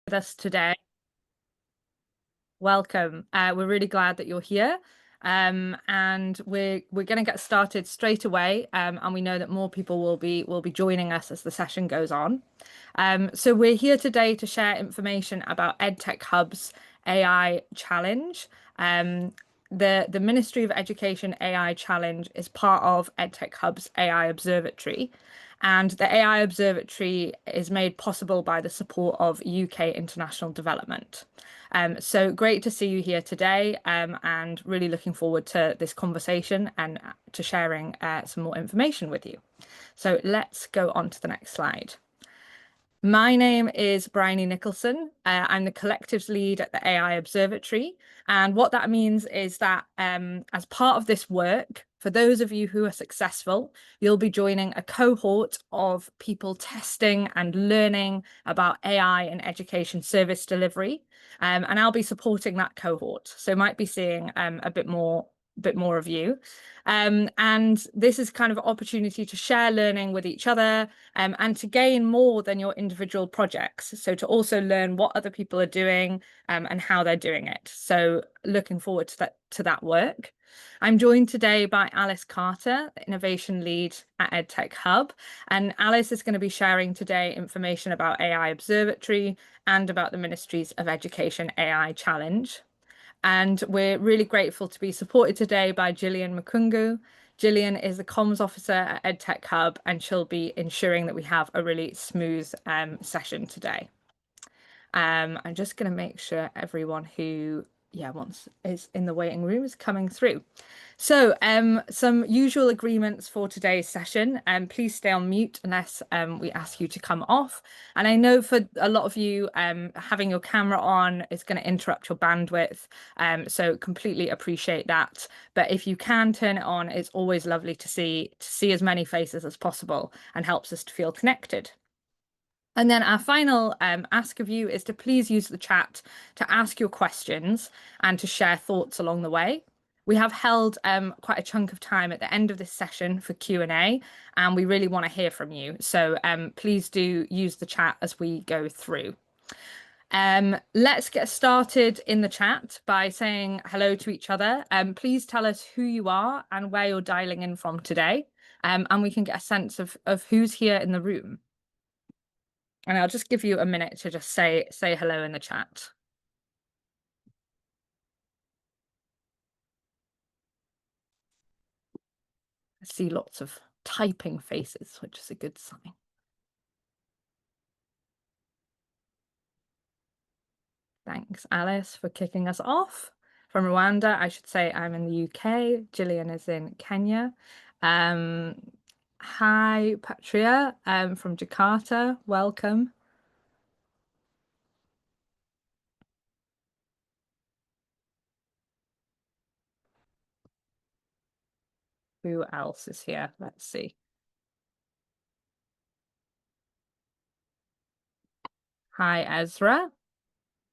with us today. Welcome. We're really glad that you're here. And we're going to get started straight away. And we know that more people will be joining us as the session goes on. So we're here today to share information about EdTech Hub's AI Challenge. The Ministry of Education AI Challenge is part of EdTech Hub's AI Observatory. And the AI Observatory is made possible by the support of UK International Development. So great to see you here today, and really looking forward to this conversation and to sharing some more information with you. So let's go on to the next slide. My name is Bryony Nicholson. I'm the collectives lead at the AI Observatory. And what that means is that as part of this work, for those of you who are successful, you'll be joining a cohort of people testing and learning about AI and education service delivery. And I'll be supporting that cohort. So might be seeing a bit more of you. And this is kind of an opportunity to share learning with each other, and to gain more than your individual projects. So to also learn what other people are doing, and how they're doing it. So looking forward to that work. I'm joined today by Alice Carter, the Innovation Lead at EdTech Hub. And Alice is going to be sharing today information about AI Observatory and about the Ministries of Education AI Challenge. And we're really grateful to be supported today by Gillian Mukungu. Gillian is the comms officer at EdTech Hub, and she'll be ensuring that we have a really smooth session today. I'm just going to make sure everyone who is in the waiting room is coming through. So some usual agreements for today's session. Please stay on mute unless we ask you to come off. And I know for a lot of you, having your camera on is going to interrupt your bandwidth. So completely appreciate that. But if you can turn it on, it's always lovely to see as many faces as possible and helps us to feel connected. And then our final ask of you is to please use the chat to ask your questions and to share thoughts along the way. We have held quite a chunk of time at the end of this session for Q&A, and we really want to hear from you. So please do use the chat as we go through. Let's get started in the chat by saying hello to each other. Please tell us who you are and where you're dialing in from today, and we can get a sense of who's here in the room. And I'll just give you a minute to just say hello in the chat. I see lots of typing faces, which is a good sign. Thanks, Alice, for kicking us off. From Rwanda, I should say I'm in the UK. Gillian is in Kenya. Hi, Patria, from Jakarta. Welcome. Who else is here? Let's see. Hi, Ezra,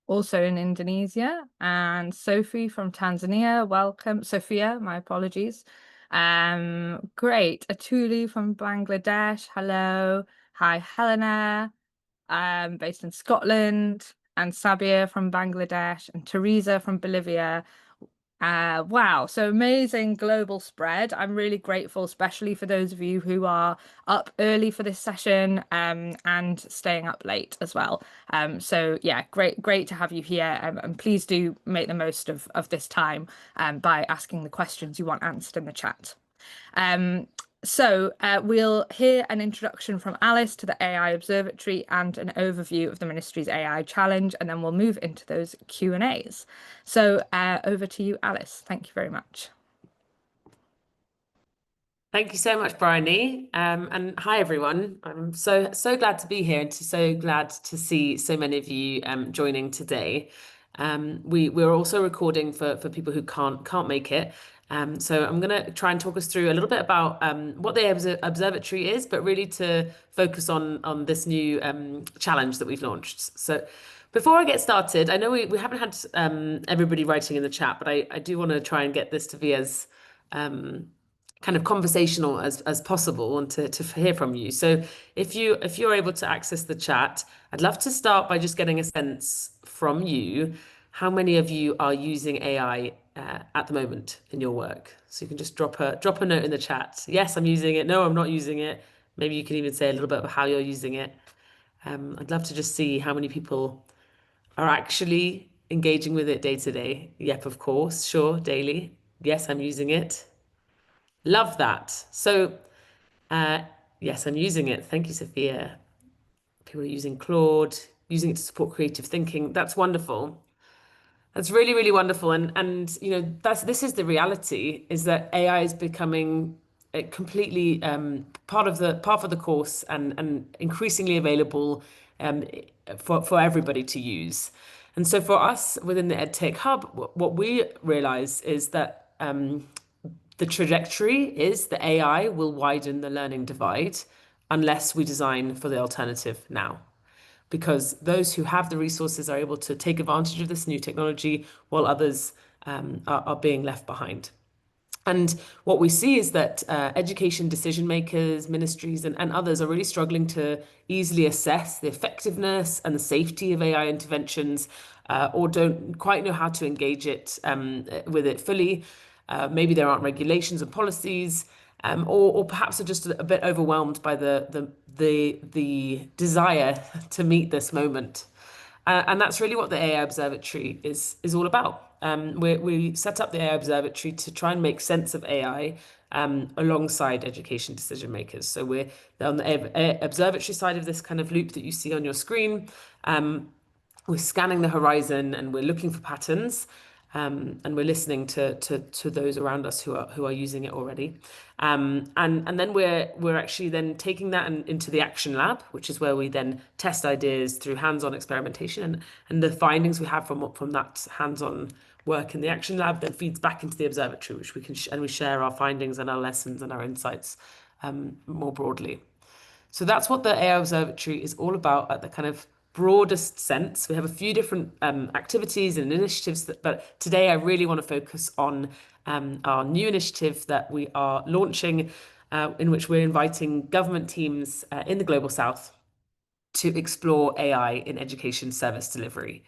also in Indonesia, and Sophie from Tanzania. Welcome. Sophia, my apologies. Great. Atuli from Bangladesh. Hello. Hi, Helena, based in Scotland, and Sabir from Bangladesh, and Teresa from Bolivia. Wow, so amazing global spread. I'm really grateful, especially for those of you who are up early for this session, and staying up late as well. So yeah, great to have you here, and please do make the most of this time by asking the questions you want answered in the chat. So we'll hear an introduction from Alice to the AI Observatory and an overview of the Ministry's AI Challenge, and then we'll move into those Q&As. So over to you, Alice. Thank you very much. Thank you so much, Bryony. And hi, everyone. I'm so glad to be here, and so glad to see so many of you joining today. We're also recording for people who can't make it. So I'm going to try and talk us through a little bit about what the observatory is, but really to focus on this new challenge that we've launched. So before I get started, I know we haven't had everybody writing in the chat, but I do want to try and get this to be as kind of conversational as possible and to hear from you. So if you're able to access the chat, I'd love to start by just getting a sense from you. How many of you are using AI at the moment in your work? So you can just drop a note in the chat. Yes, I'm using it. No, I'm not using it. Maybe you can even say a little bit about how you're using it. I'd love to just see how many people are actually engaging with it day to day. Yep, of course, sure, daily. Yes, I'm using it. Love that. So, yes, I'm using it. Thank you, Sophia. People are using Claude, using it to support creative thinking. That's wonderful. That's really, really wonderful. And you know, this is the reality, is that AI is becoming completely part of the course and increasingly available for everybody to use. And so for us within the EdTech Hub, what we realize is that the trajectory is that AI will widen the learning divide unless we design for the alternative now, because those who have the resources are able to take advantage of this new technology while others are being left behind. And what we see is that education decision makers, ministries, and others are really struggling to easily assess the effectiveness and the safety of AI interventions, or don't quite know how to engage it with it fully. Maybe there aren't regulations and policies, or perhaps are just a bit overwhelmed by the desire to meet this moment. And that's really what the AI Observatory is all about. We set up the AI Observatory to try and make sense of AI alongside education decision makers. So we're on the observatory side of this kind of loop that you see on your screen. We're scanning the horizon and we're looking for patterns. And we're listening to those around us who are using it already, and then we're actually then taking that into the action lab, which is where we then test ideas through hands-on experimentation, and the findings we have from that hands-on work in the action lab then feeds back into the observatory, which we can and we share our findings and our lessons and our insights more broadly. So that's what the AI Observatory is all about at the kind of broadest sense. We have a few different activities and initiatives, but today I really want to focus on our new initiative that we are launching, in which we're inviting government teams in the Global South to explore AI in education service delivery.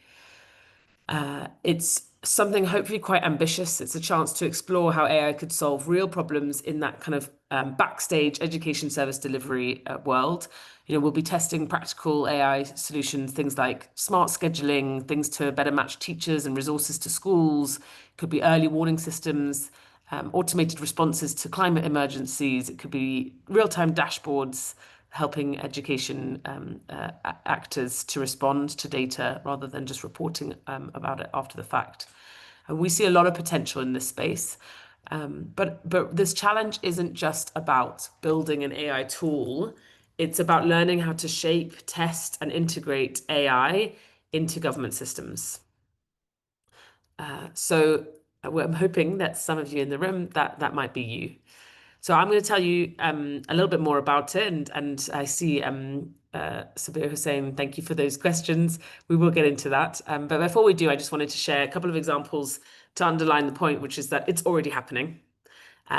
It's something hopefully quite ambitious. It's a chance to explore how AI could solve real problems in that kind of backstage education service delivery world. You know, we'll be testing practical AI solutions, things like smart scheduling, things to better match teachers and resources to schools. It could be early warning systems, automated responses to climate emergencies. It could be real-time dashboards helping education actors to respond to data rather than just reporting about it after the fact. And we see a lot of potential in this space. But this challenge isn't just about building an AI tool. It's about learning how to shape, test, and integrate AI into government systems. So I'm hoping that some of you in the room, that might be you. So I'm going to tell you a little bit more about it, and I see Sabir Hussain, thank you for those questions. We will get into that. But before we do, I just wanted to share a couple of examples to underline the point, which is that it's already happening.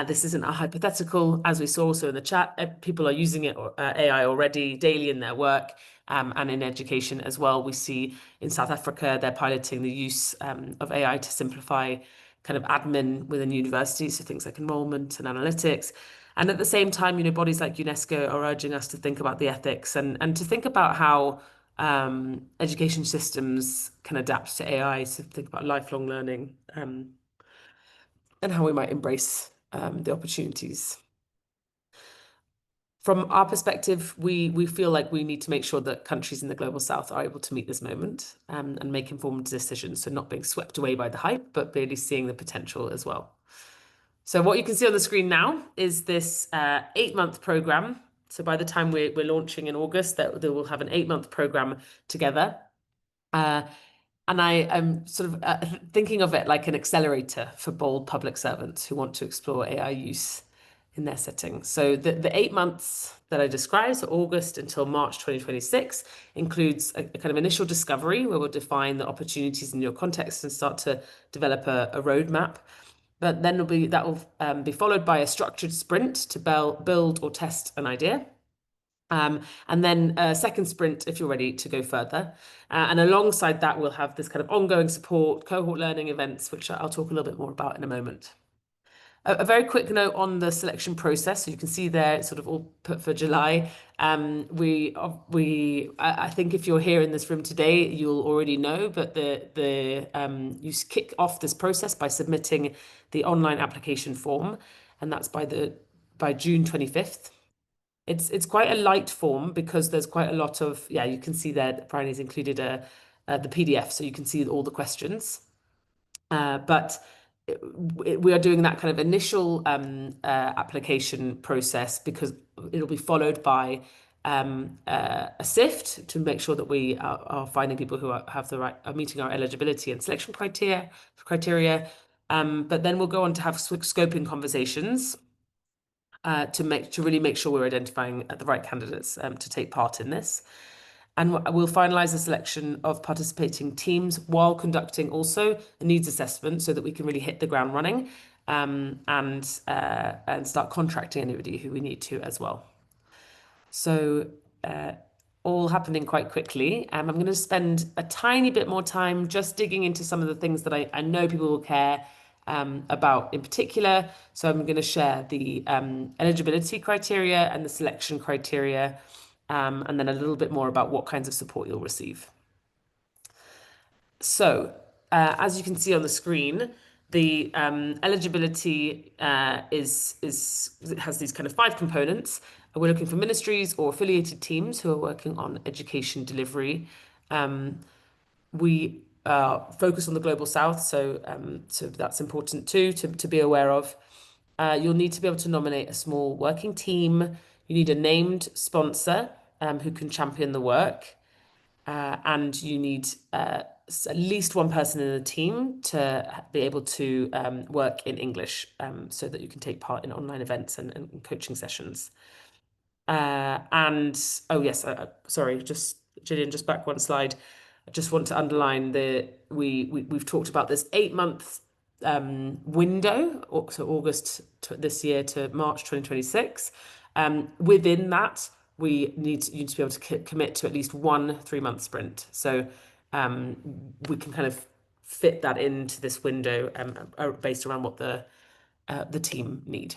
This isn't a hypothetical, as we saw also in the chat. People are using it, AI already daily in their work and in education as well. We see in South Africa, they're piloting the use of AI to simplify kind of admin within universities, so things like enrollment and analytics. And at the same time, you know, bodies like UNESCO are urging us to think about the ethics and to think about how education systems can adapt to AI, so think about lifelong learning and how we might embrace the opportunities. From our perspective, we feel like we need to make sure that countries in the Global South are able to meet this moment and make informed decisions, so not being swept away by the hype, but really seeing the potential as well. So what you can see on the screen now is this 8-month program. So by the time we're launching in August, that we'll have an 8-month program together. And I am sort of thinking of it like an accelerator for bold public servants who want to explore AI use in their setting. So the 8 months that I described, so August until March 2026, includes a kind of initial discovery where we'll define the opportunities in your context and start to develop a roadmap. But then that will be followed by a structured sprint to build or test an idea. And then a second sprint if you're ready to go further. And alongside that, we'll have this kind of ongoing support, cohort learning events, which I'll talk a little bit more about in a moment. A very quick note on the selection process. So you can see there, it's sort of all put for July. I think if you're here in this room today, you'll already know, but you kick off this process by submitting the online application form, and that's by June 25th. It's quite a light form because there's quite a lot of, you can see there that Bryony's included the PDF, so you can see all the questions. But we are doing that kind of initial application process because it'll be followed by a sift to make sure that we are finding people who are meeting our eligibility and selection criteria. But then we'll go on to have scoping conversations to really make sure we're identifying the right candidates to take part in this. And we'll finalize the selection of participating teams while conducting also a needs assessment so that we can really hit the ground running and start contracting anybody who we need to as well. So all happening quite quickly. I'm going to spend a tiny bit more time just digging into some of the things that I know people will care about in particular. So I'm going to share the eligibility criteria and the selection criteria, and then a little bit more about what kinds of support you'll receive. So as you can see on the screen, the eligibility has these kind of 5 components. We're looking for ministries or affiliated teams who are working on education delivery. We focus on the Global South, so that's important too to be aware of. You'll need to be able to nominate a small working team. You need a named sponsor who can champion the work. And you need at least one person in the team to be able to work in English so that you can take part in online events and coaching sessions. Oh yes, sorry, Gillian, just back one slide. I just want to underline we've talked about this 8-month window, so August this year to March 2026. Within that, you need to be able to commit to at least one 3-month sprint. So we can kind of fit that into this window based around what the team need.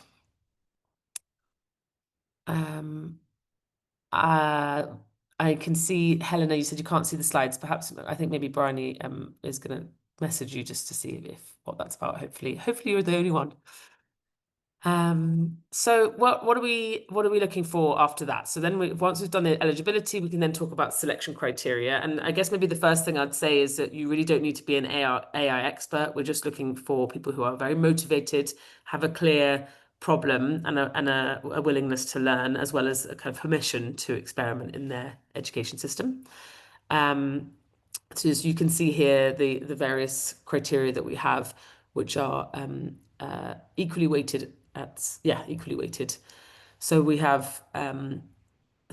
I can see, Helena, you said you can't see the slides. Perhaps, I think maybe Bryony is going to message you just to see what that's about. Hopefully you're the only one. So what are we looking for after that? So then once we've done the eligibility, we can then talk about selection criteria. And I guess maybe the first thing I'd say is that you really don't need to be an AI expert. We're just looking for people who are very motivated, have a clear problem and a willingness to learn, as well as a kind of permission to experiment in their education system. So as you can see here, the various criteria that we have, which are equally weighted. So we have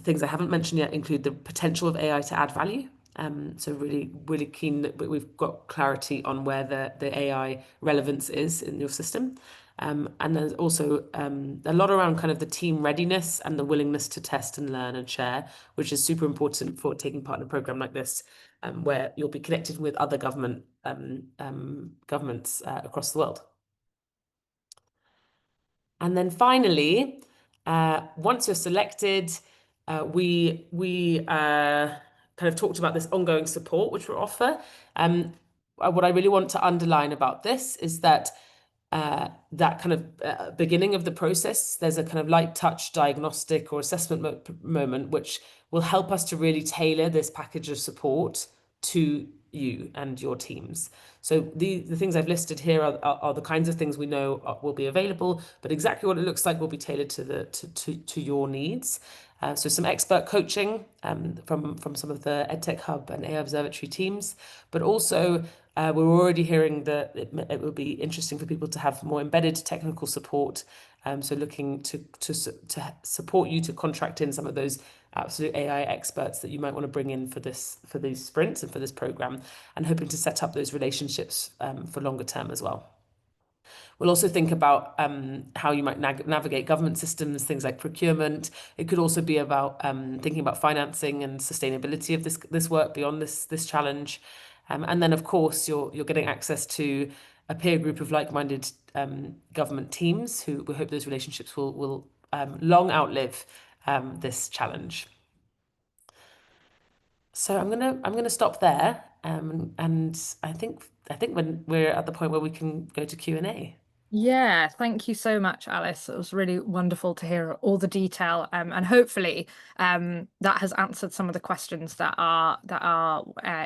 things I haven't mentioned yet include the potential of AI to add value. So really keen that we've got clarity on where the AI relevance is in your system. And there's also a lot around kind of the team readiness and the willingness to test and learn and share, which is super important for taking part in a program like this, where you'll be connected with other governments across the world. And then finally, once you're selected, we kind of talked about this ongoing support which we offer. What I really want to underline about this is that that kind of beginning of the process, there's a kind of light touch diagnostic or assessment moment, which will help us to really tailor this package of support to you and your teams. So the things I've listed here are the kinds of things we know will be available, but exactly what it looks like will be tailored to your needs. So some expert coaching from some of the EdTech Hub and AI Observatory teams, but also we're already hearing that it would be interesting for people to have more embedded technical support. So looking to support you to contract in some of those absolute AI experts that you might want to bring in for these sprints and for this program, and hoping to set up those relationships for longer term as well. We'll also think about how you might navigate government systems, things like procurement. It could also be about thinking about financing and sustainability of this work beyond this challenge. And then, of course, you're getting access to a peer group of like-minded government teams who we hope those relationships will long outlive this challenge. So I'm gonna stop there, and I think when we're at the point where we can go to Q&A. Yeah, thank you so much, Alice. It was really wonderful to hear all the detail, and hopefully that has answered some of the questions that are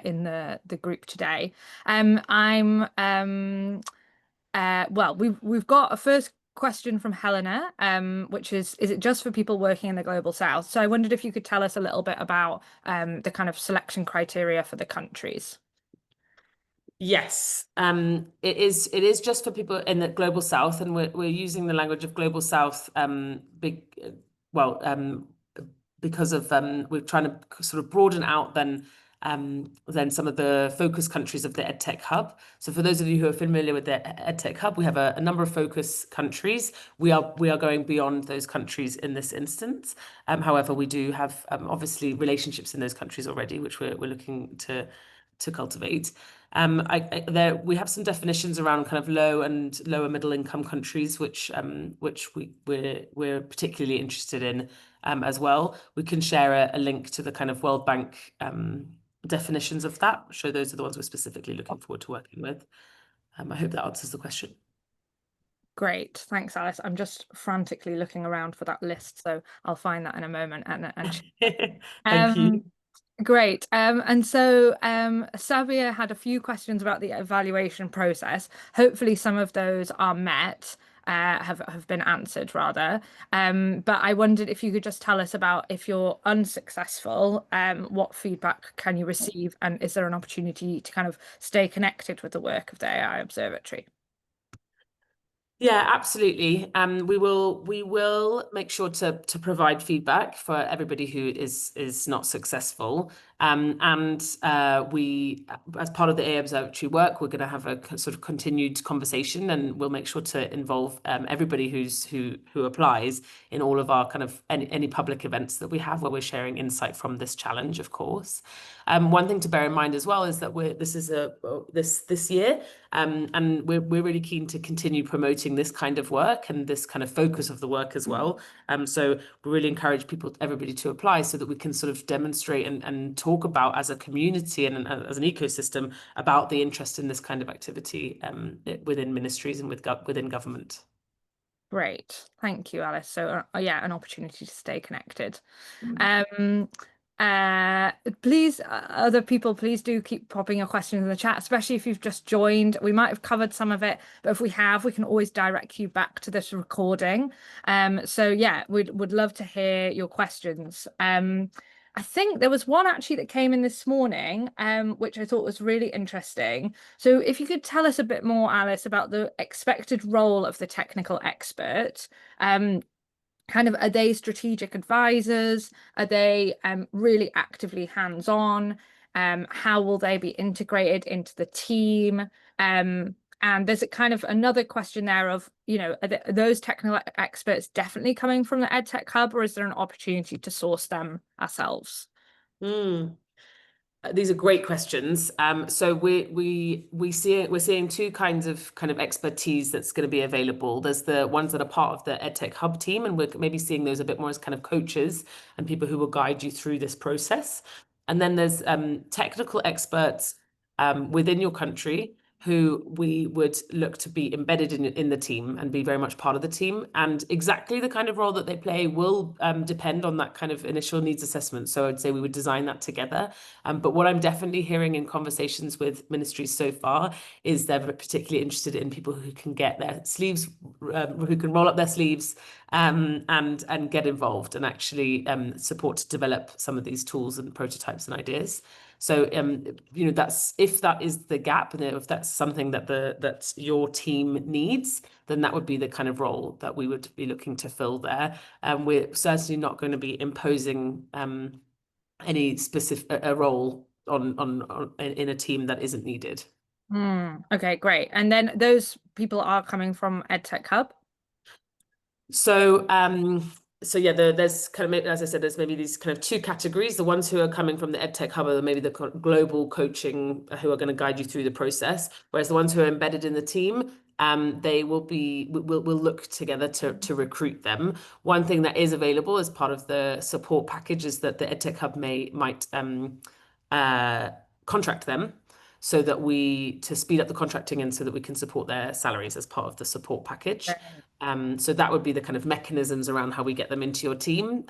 in the group today. Well, we've got a first question from Helena, which is it just for people working in the Global South? So I wondered if you could tell us a little bit about the kind of selection criteria for the countries. Yes, it is just for people in the Global South, and we're using the language of Global South well because of we're trying to sort of broaden out then some of the focus countries of the EdTech Hub. So for those of you who are familiar with the EdTech Hub, we have a number of focus countries. We are going beyond those countries in this instance. However, we do have obviously relationships in those countries already, which we're looking to cultivate. We have some definitions around kind of low and lower middle income countries, which we're particularly interested in as well. We can share a link to the kind of World Bank definitions of that. So those are the ones we're specifically looking forward to working with. I hope that answers the question. Great, thanks, Alice. I'm just frantically looking around for that list, so I'll find that in a moment and Thank you. Great. And so Sabia had a few questions about the evaluation process. Hopefully some of those are met, have been answered rather. But I wondered if you could just tell us about if you're unsuccessful, what feedback can you receive, and is there an opportunity to kind of stay connected with the work of the AI Observatory? Yeah, absolutely. We will make sure to provide feedback for everybody who is not successful. We, as part of the AI Observatory work, we're going to have a sort of continued conversation, and we'll make sure to involve everybody who applies in all of our kind of any public events that we have where we're sharing insight from this challenge, of course. One thing to bear in mind as well is that this year, and we're really keen to continue promoting this kind of work and this kind of focus of the work as well. So we really encourage everybody to apply so that we can sort of demonstrate and talk about as a community and as an ecosystem about the interest in this kind of activity within ministries and within government. Great. Thank you, Alice. So yeah, an opportunity to stay connected. Please, other people, please do keep popping your questions in the chat, especially if you've just joined. We might have covered some of it, but if we have, we can always direct you back to this recording. So yeah, would love to hear your questions. I think there was one actually that came in this morning, which I thought was really interesting. So if you could tell us a bit more, Alice, about the expected role of the technical expert. Kind of, are they strategic advisors? Are they really actively hands-on? How will they be integrated into the team? And there's a kind of another question there of, are those technical experts definitely coming from the EdTech Hub, or is there an opportunity to source them ourselves? These are great questions. So we're seeing two kinds of kind of expertise that's going to be available. There's the ones that are part of the EdTech Hub team, and we're maybe seeing those a bit more as kind of coaches and people who will guide you through this process. And then there's technical experts within your country who we would look to be embedded in the team and be very much part of the team. And exactly the kind of role that they play will depend on that kind of initial needs assessment. So I'd say we would design that together. But what I'm definitely hearing in conversations with ministries so far is they're particularly interested in people who can get their sleeves, who can roll up their sleeves and get involved and actually support to develop some of these tools and prototypes and ideas. So, that's, if that is the gap, and if that's something that your team needs, then that would be the kind of role that we would be looking to fill there. We're certainly not going to be imposing any specific role in a team that isn't needed. Okay, great. And then those people are coming from EdTech Hub. So, so yeah, there's kind of, as I said, there's maybe these kind of two categories. The ones who are coming from the EdTech Hub are maybe the global coaching who are going to guide you through the process, whereas the ones who are embedded in the team, they will be, we'll look together to recruit them. One thing that is available as part of the support package is that the EdTech Hub might contract them so that to speed up the contracting and so that we can support their salaries as part of the support package. So that would be the kind of mechanisms around how we get them into your team.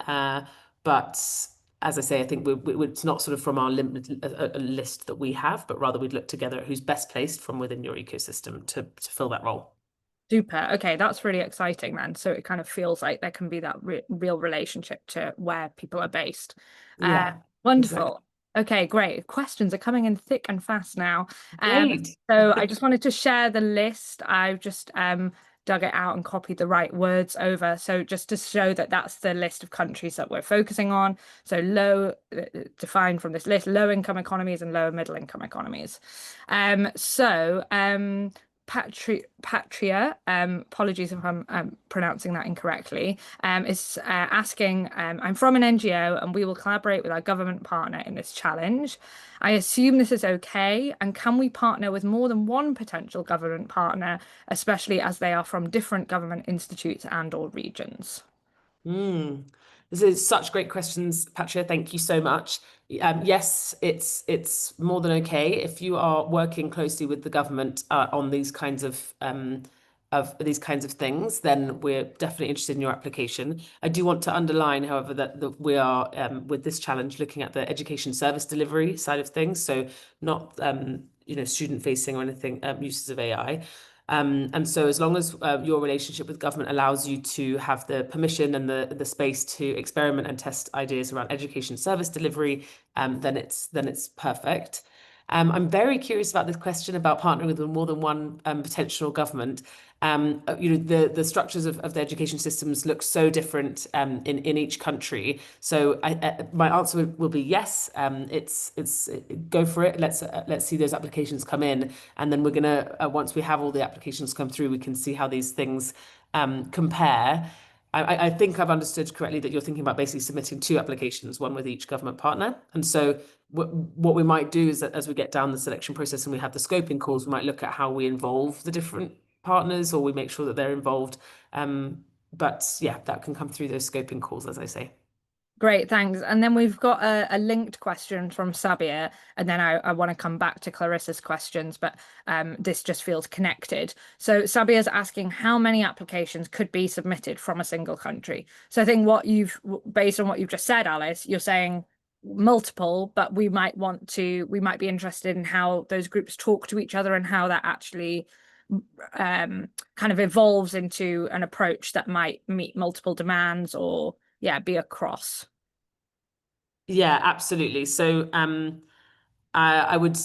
But as I say, I think it's not sort of from our a list that we have, but rather we'd look together at who's best placed from within your ecosystem to fill that role. Super. Okay, that's really exciting then. So it kind of feels like there can be that real relationship to where people are based. Uh, Yeah, exactly. Wonderful. Okay, great. Questions are coming in thick and fast now. Great. So I just wanted to share the list. I've just dug it out and copied the right words over. So just to show that that's the list of countries that we're focusing on. So defined from this list, low income economies and lower middle income economies. Patria, apologies if I'm pronouncing that incorrectly, is asking, I'm from an NGO and we will collaborate with our government partner in this challenge. I assume this is okay, and can we partner with more than one potential government partner, especially as they are from different government institutes and or regions? Mm. This is such great questions, Patria. Thank you so much. Yes, it's more than okay if you are working closely with the government on these kinds of these kinds of things. Then we're definitely interested in your application. I do want to underline, however, that we are with this challenge looking at the education service delivery side of things, so not student facing or anything uses of AI. And so as long as your relationship with government allows you to have the permission and the space to experiment and test ideas around education service delivery, then it's perfect. I'm very curious about this question about partnering with more than one potential government. The structures of the education systems look so different in each country. So my answer will be yes. It's go for it. Let's see those applications come in, and then we're gonna once we have all the applications come through, we can see how these things compare. I think I've understood correctly that you're thinking about basically submitting two applications, one with each government partner. And so what we might do is that as we get down the selection process and we have the scoping calls, we might look at how we involve the different partners or we make sure that they're involved. But yeah, that can come through those scoping calls, as I say. Great, thanks. And then we've got a linked question from Sabia, and then I want to come back to Clarissa's questions, but this just feels connected. So Sabia's asking how many applications could be submitted from a single country. So I think based on what you've just said, Alice, you're saying multiple, but we might be interested in how those groups talk to each other and how that actually kind of evolves into an approach that might meet multiple demands or, yeah, be across. Yeah, absolutely. So I would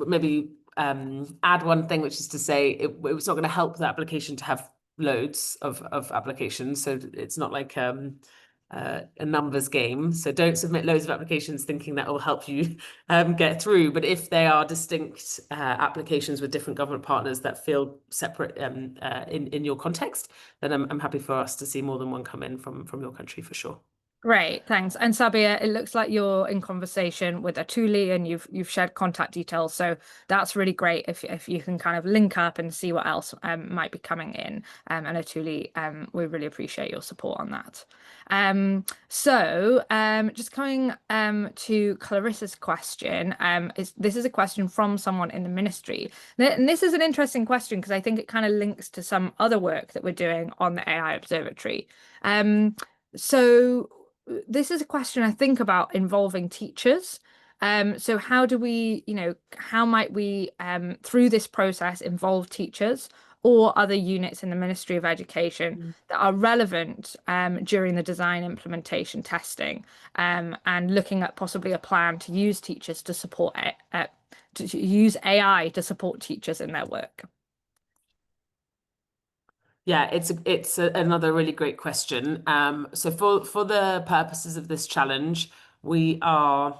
maybe add one thing, which is to say it's not going to help the application to have loads of applications. So it's not like a numbers game. So don't submit loads of applications thinking that will help you get through. But if they are distinct applications with different government partners that feel separate in your context, then I'm happy for us to see more than one come in from your country for sure. Great, thanks. And Sabia, it looks like you're in conversation with Atuli and you've shared contact details. So that's really great if you can kind of link up and see what else might be coming in. And Atuli, we really appreciate your support on that. Just coming to Clarissa's question, this is a question from someone in the ministry. And this is an interesting question because I think it kind of links to some other work that we're doing on the AI Observatory. So this is a question I think about involving teachers. So how do we, how might we, through this process, involve teachers or other units in the Ministry of Education that are relevant during the design implementation testing, and looking at possibly a plan to use teachers to support it, to use AI to support teachers in their work? Yeah, another really great question. So for the purposes of this challenge, we are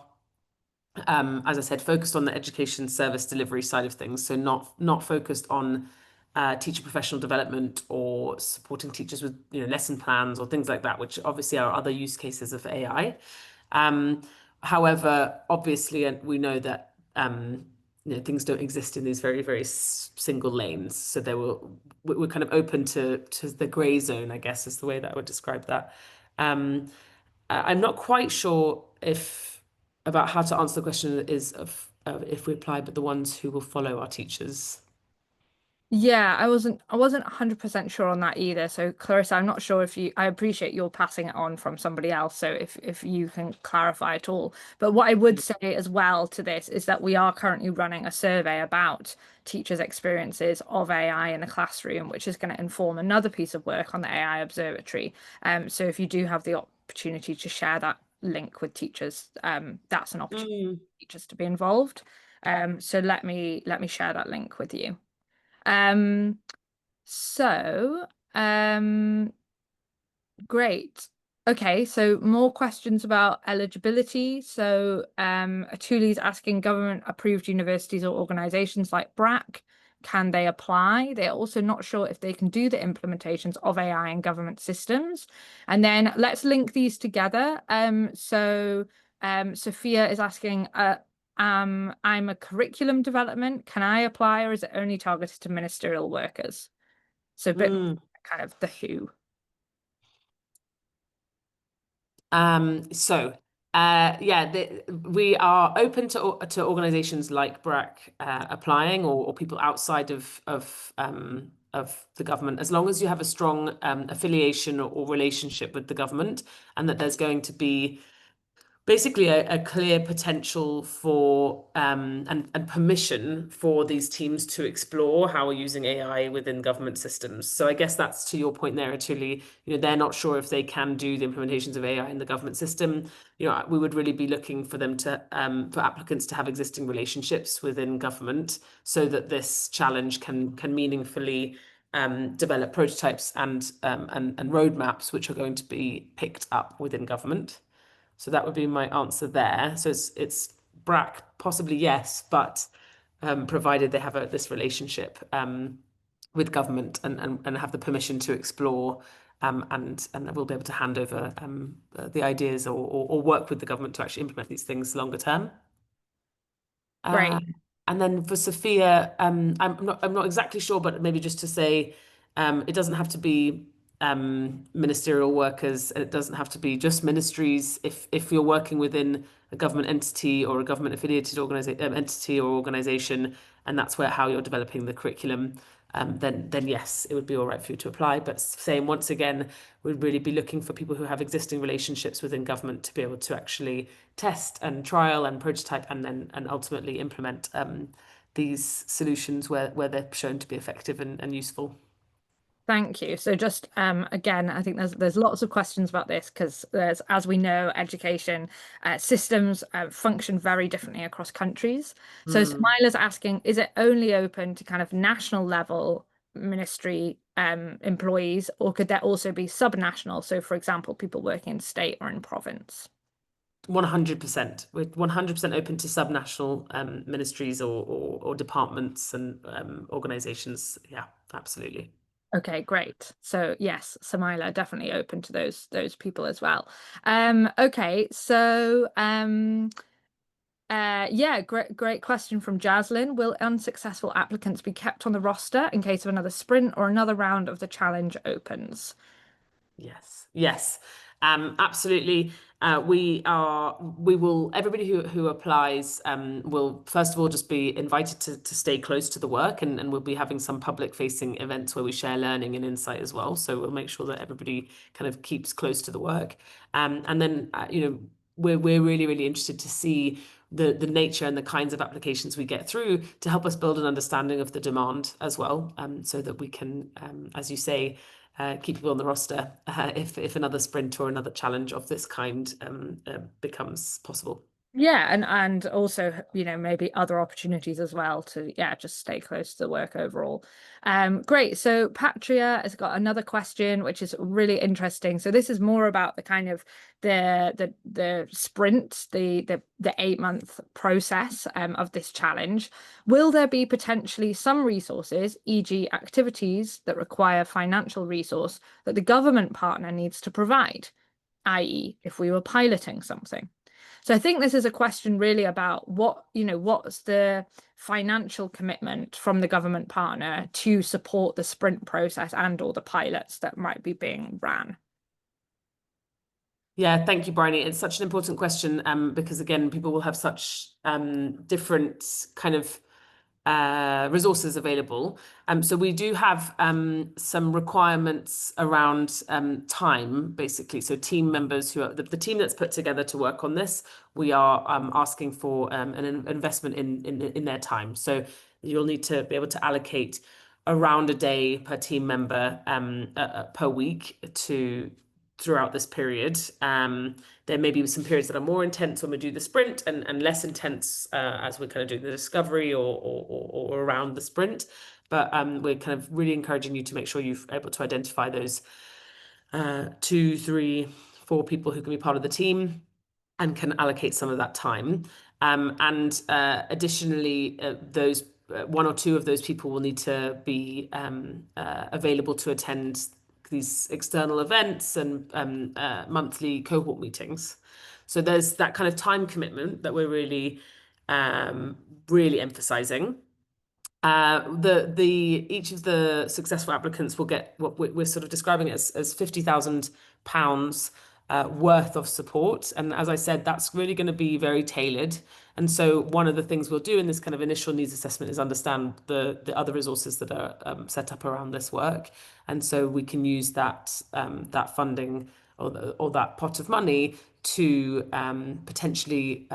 as I said, focused on the education service delivery side of things. So not focused on teacher professional development or supporting teachers with lesson plans or things like that, which obviously are other use cases of AI. However, obviously, and we know that things don't exist in these very, very single lanes. So we're kind of open to the grey zone, I guess, is the way that I would describe that. I'm not quite sure if about how to answer the question is of if we apply, but the ones who will follow our teachers. Yeah, I wasn't 100% sure on that either. So Clarissa, I'm not sure if I appreciate you're passing it on from somebody else. So if you can clarify at all. But what I would say as well to this is that we are currently running a survey about teachers' experiences of AI in the classroom, which is going to inform another piece of work on the AI Observatory. So if you do have the opportunity to share that link with teachers, that's an opportunity Mm. for teachers to be involved. So let me share that link with you. Um, so, great. Okay, so more questions about eligibility. So, Atuli's asking government approved universities or organizations like BRAC, can they apply? They're also not sure if they can do the implementations of AI in government systems. And then let's link these together. Sophia is asking, I'm a curriculum development. Can I apply, or is it only targeted to ministerial workers? So a bit Mm. kind of the who. We are open to organizations like BRAC applying or people outside of the government, as long as you have a strong affiliation or relationship with the government, and that there's going to be basically a clear potential for and permission for these teams to explore how we're using AI within government systems. So I guess that's to your point there, Atuli. They're not sure if they can do the implementations of AI in the government system. We would really be looking for them to for applicants to have existing relationships within government so that this challenge can meaningfully develop prototypes and roadmaps which are going to be picked up within government. So that would be my answer there. So it's BRAC, possibly yes, but provided they have this relationship with government and have the permission to explore and we'll be able to hand over the ideas or work with the government to actually implement these things longer term. Great. And then for Sophia, I'm not exactly sure, but maybe just to say, it doesn't have to be ministerial workers, and it doesn't have to be just ministries. If you're working within a government entity or a government affiliated entity or organization, and that's how you're developing the curriculum, then yes, it would be all right for you to apply. But saying once again, we'd really be looking for people who have existing relationships within government to be able to actually test and trial and prototype and ultimately implement these solutions where they're shown to be effective and useful. Thank you. So just again, I think there's lots of questions about this because as we know, education systems function very differently across countries. So Mm. Smila's asking, is it only open to kind of national level ministry employees, or could there also be subnational? So for example, people working in state or in province. 100%. We're 100% open to subnational ministries or departments and organizations. Yeah, absolutely. Okay, great. So yes, Samila definitely open to those people as well. Okay, so yeah, great question from Jaslyn. Will unsuccessful applicants be kept on the roster in case of another sprint or another round of the challenge opens? Yes, yes, absolutely. Everybody who applies will first of all just be invited to stay close to the work, and we'll be having some public facing events where we share learning and insight as well. So we'll make sure that everybody kind of keeps close to the work. And then, we're really, really interested to see the nature and the kinds of applications we get through to help us build an understanding of the demand as well, so that we can, as you say, keep people on the roster if another sprint or another challenge of this kind becomes possible. Yeah, and also, maybe other opportunities as well to, yeah, just stay close to the work overall. Great. So Patria has got another question, which is really interesting. So this is more about the kind of the sprint, the 8 month process of this challenge. Will there be potentially some resources, e.g., activities that require financial resource that the government partner needs to provide, i.e., if we were piloting something? So I think this is a question really about what's the financial commitment from the government partner to support the sprint process and all the pilots that might be being ran. Yeah, thank you, Bryony. It's such an important question, because again, people will have such different kind of resources available. So we do have some requirements around time, basically. So team members who are the team that's put together to work on this, we are asking for an investment in their time. So you'll need to be able to allocate around a day per team member per week throughout this period. There may be some periods that are more intense when we do the sprint and less intense as we're kind of doing the discovery or around the sprint. But we're kind of really encouraging you to make sure you're able to identify those 2, 3, 4 people who can be part of the team and can allocate some of that time. And additionally, those 1 or 2 of those people will need to be available to attend these external events and monthly cohort meetings. So there's that kind of time commitment that we're really emphasizing. Each of the successful applicants will get what we're sort of describing as £50,000 worth of support. And as I said, that's really going to be very tailored. And so one of the things we'll do in this kind of initial needs assessment is understand the other resources that are set up around this work. And so we can use that funding or that pot of money to potentially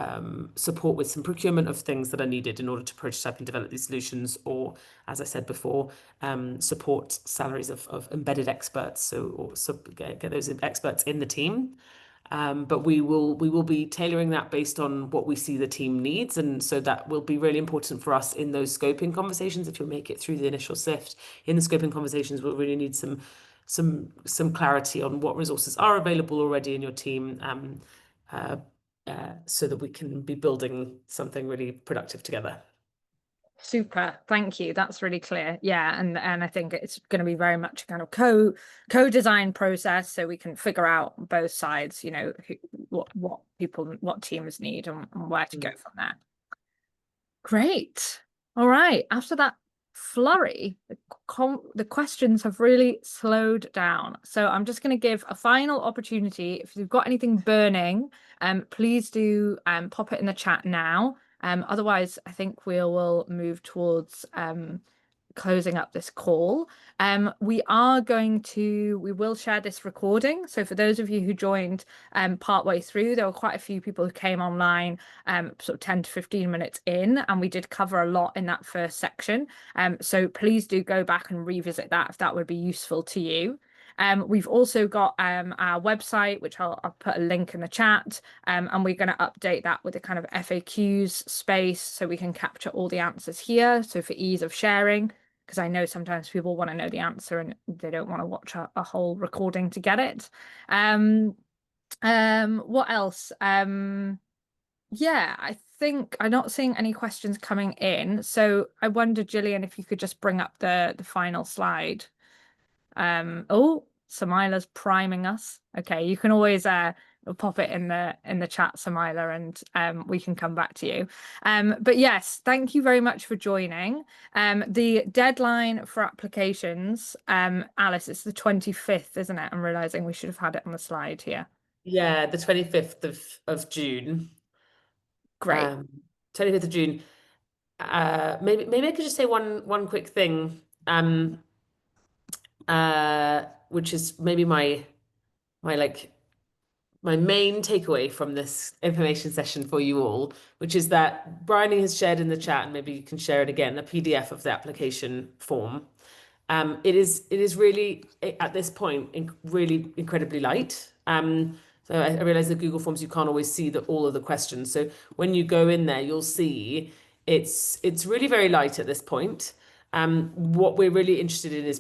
support with some procurement of things that are needed in order to prototype and develop these solutions, or, as I said before, support salaries of embedded experts, so get those experts in the team. But we will be tailoring that based on what we see the team needs, and so that will be really important for us in those scoping conversations. If you'll make it through the initial sift, in the scoping conversations, we'll really need some clarity on what resources are available already in your team, so that we can be building something really productive together. Super, thank you. That's really clear. Yeah, and I think it's going to be very much a kind of co-design process, so we can figure out both sides, what teams need and where to go from there. Great. All right. After that flurry, the questions have really slowed down. So I'm just going to give a final opportunity. If you've got anything burning, please do pop it in the chat now. Otherwise, I think we will move towards closing up this call. We will share this recording. So for those of you who joined partway through, there were quite a few people who came online sort of 10 to 15 minutes in, and we did cover a lot in that first section. So please do go back and revisit that if that would be useful to you. We've also got our website, which I'll put a link in the chat, and we're going to update that with a kind of FAQs space so we can capture all the answers here. So for ease of sharing, because I know sometimes people want to know the answer and they don't want to watch a whole recording to get it. What else? Yeah, I think I'm not seeing any questions coming in. So I wonder, Gillian, if you could just bring up the final slide. Oh, Samila's priming us. Okay, you can always pop it in the chat, Samila, and we can come back to you. But yes, thank you very much for joining. The deadline for applications, Alice, it's the 25th, isn't it? I'm realizing we should have had it on the slide here. Yeah, the 25th of June. Great. 25th of June. Maybe I could just say one quick thing, which is maybe my main takeaway from this information session for you all, which is that Bryony has shared in the chat, and maybe you can share it again, a PDF of the application form. It is really, at this point, really incredibly light. So I realize the Google Forms, you can't always see all of the questions. So when you go in there, you'll see it's really very light at this point. What we're really interested in is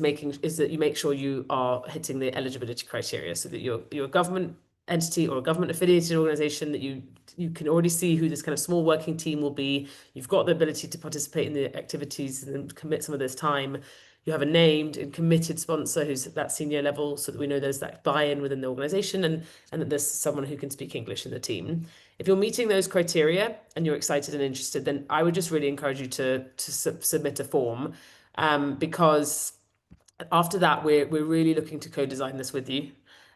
that you make sure you are hitting the eligibility criteria, so that you're a government entity or a government affiliated organization, that you can already see who this kind of small working team will be. You've got the ability to participate in the activities and commit some of this time. You have a named and committed sponsor who's at that senior level, so that we know there's that buy-in within the organization, and that there's someone who can speak English in the team. If you're meeting those criteria and you're excited and interested, then I would just really encourage you to submit a form, because after that, we're really looking to co-design this with you.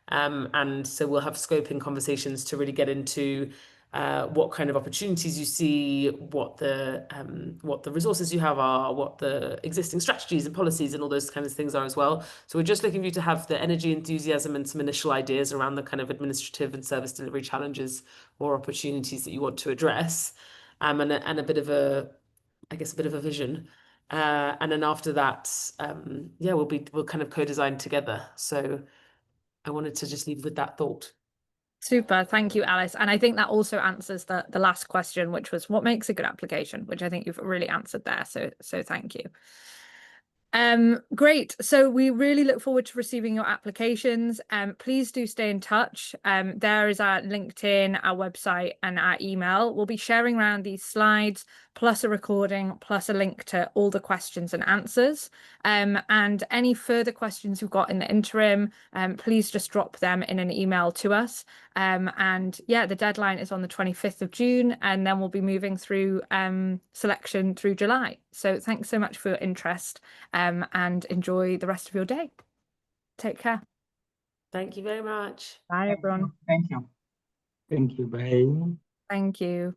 And so we'll have scoping conversations to really get into what kind of opportunities you see, what the resources you have are, what the existing strategies and policies and all those kinds of things are as well. So we're just looking for you to have the energy, enthusiasm, and some initial ideas around the kind of administrative and service delivery challenges or opportunities that you want to address, and a bit of a vision. And then after that, we'll kind of co-design together. So I wanted to just leave with that thought. Super, thank you, Alice. And I think that also answers the last question, which was what makes a good application, which I think you've really answered there. So thank you. Great. So we really look forward to receiving your applications. Please do stay in touch. There is our LinkedIn, our website, and our email. We'll be sharing around these slides, plus a recording, plus a link to all the questions and answers. And any further questions you've got in the interim, please just drop them in an email to us. And yeah, the deadline is on the 25th of June, and then we'll be moving through selection through July. So thanks so much for your interest, and enjoy the rest of your day. Take care. Thank you very much. Bye, everyone. Thank you. Thank you. Bye. Thank you.